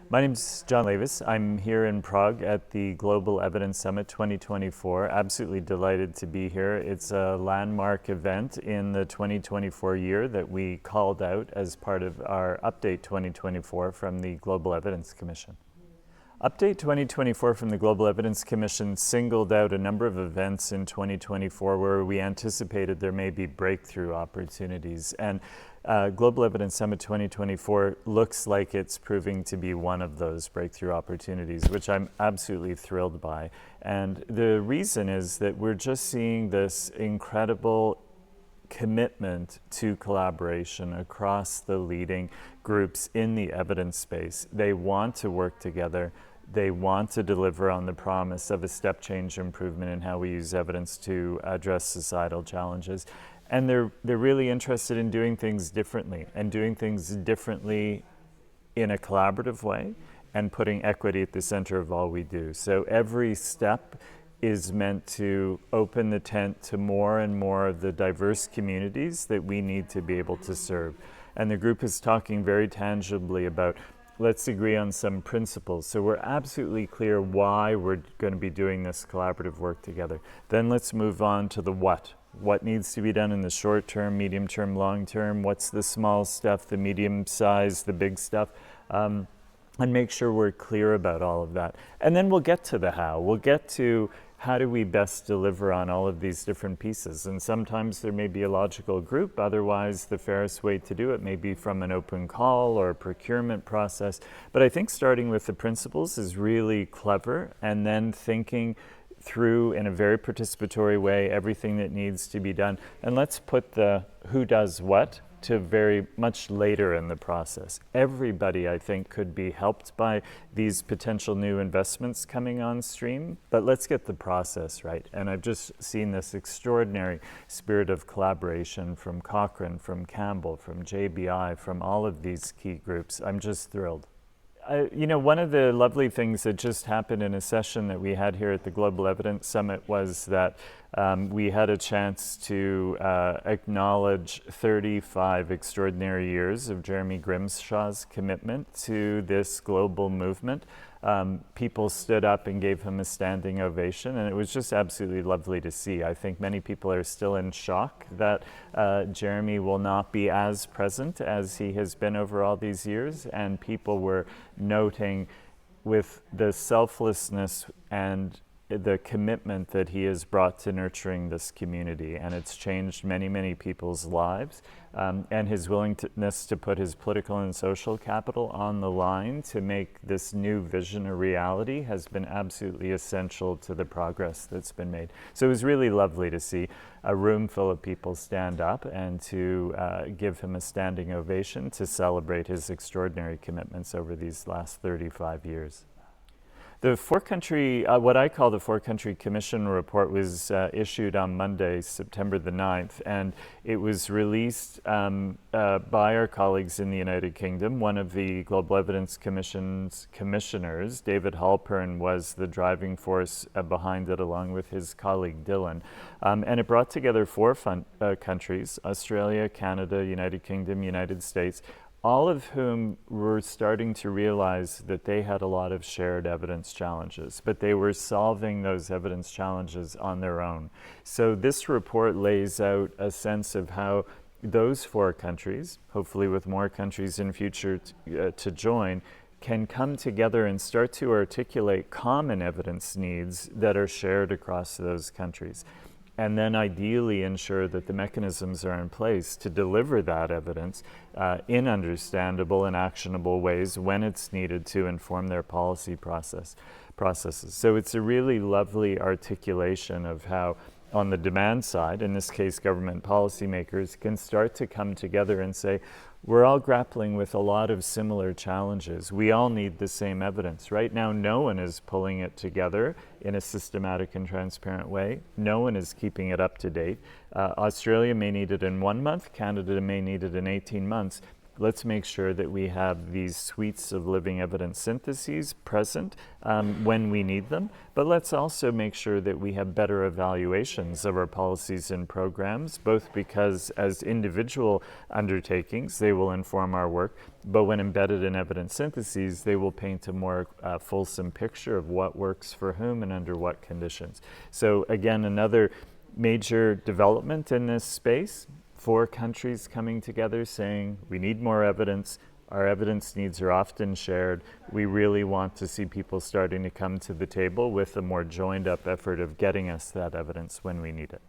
My name's John Lavis. I'm here in Prague at the Global Evidence Summit 2024. Absolutely delighted to be here. It's a landmark event in the 2024 year that we called out as part of our Update 2024 from the Global Evidence Commission. Update 2024 from the Global Evidence Commission singled out a number of events in 2024 where we anticipated there may be breakthrough opportunities. And Global Evidence Summit 2024 looks like it's proving to be one of those breakthrough opportunities, which I'm absolutely thrilled by. And the reason is that we're just seeing this incredible commitment to collaboration across the leading groups in the evidence space. They want to work together. They want to deliver on the promise of a step change improvement in how we use evidence to address societal challenges. And they're really interested in doing things differently, and doing things differently in a collaborative way, and putting equity at the center of all we do. So every step is meant to open the tent to more and more of the diverse communities that we need to be able to serve. And the group is talking very tangibly about, let's agree on some principles. So we're absolutely clear why we're going to be doing this collaborative work together. Then let's move on to the what. What needs to be done in the short term, medium term, long term? What's the small stuff, the medium size, the big stuff? And make sure we're clear about all of that. And then we'll get to the how. We'll get to how do we best deliver on all of these different pieces. And sometimes there may be a logical group. Otherwise, the fairest way to do it may be from an open call or a procurement process. But I think starting with the principles is really clever, and then thinking through in a very participatory way everything that needs to be done. And let's put the who does what to very much later in the process. Everybody, I think, could be helped by these potential new investments coming on stream, but let's get the process right. And I've just seen this extraordinary spirit of collaboration from Cochrane, from Campbell, from JBI, from all of these key groups. I'm just thrilled. One of the lovely things that just happened in a session that we had here at the Global Evidence Summit was that we had a chance to acknowledge 35 extraordinary years of Jeremy Grimshaw's commitment to this global movement. People stood up and gave him a standing ovation, and it was just absolutely lovely to see. I think many people are still in shock that Jeremy will not be as present as he has been over all these years, and people were noting with the selflessness and the commitment that he has brought to nurturing this community, and it's changed many, many people's lives, and his willingness to put his political and social capital on the line to make this new vision a reality has been absolutely essential to the progress that's been made. So it was really lovely to see a room full of people stand up and to give him a standing ovation to celebrate his extraordinary commitments over these last 35 years. The what I call the four-country commission report was issued on Monday, September the 9th, and it was released by our colleagues in the United Kingdom. One of the Global Evidence Commission's commissioners, David Halpern, was the driving force behind it, along with his colleague Dylan. And it brought together four countries, Australia, Canada, United Kingdom, United States, all of whom were starting to realize that they had a lot of shared evidence challenges, but they were solving those evidence challenges on their own. So this report lays out a sense of how those four countries, hopefully with more countries in future to join, can come together and start to articulate common evidence needs that are shared across those countries, and then ideally ensure that the mechanisms are in place to deliver that evidence in understandable and actionable ways when it's needed to inform their policy processes. So it's a really lovely articulation of how, on the demand side, in this case government policymakers, can start to come together and say, we're all grappling with a lot of similar challenges. We all need the same evidence. Right now, no one is pulling it together in a systematic and transparent way. No one is keeping it up to date. Australia may need it in 1 month. Canada may need it in 18 months. let's make sure that we have these suites of living evidence syntheses present when we need them, but let's also make sure that we have better evaluations of our policies and programs, both because as individual undertakings, they will inform our work, but when embedded in evidence syntheses, they will paint a more fulsome picture of what works for whom and under what conditions. So again, another major development in this space, 4 countries coming together saying we need more evidence. Our evidence needs are often shared. We really want to see people starting to come to the table with a more joined up effort of getting us that evidence when we need it.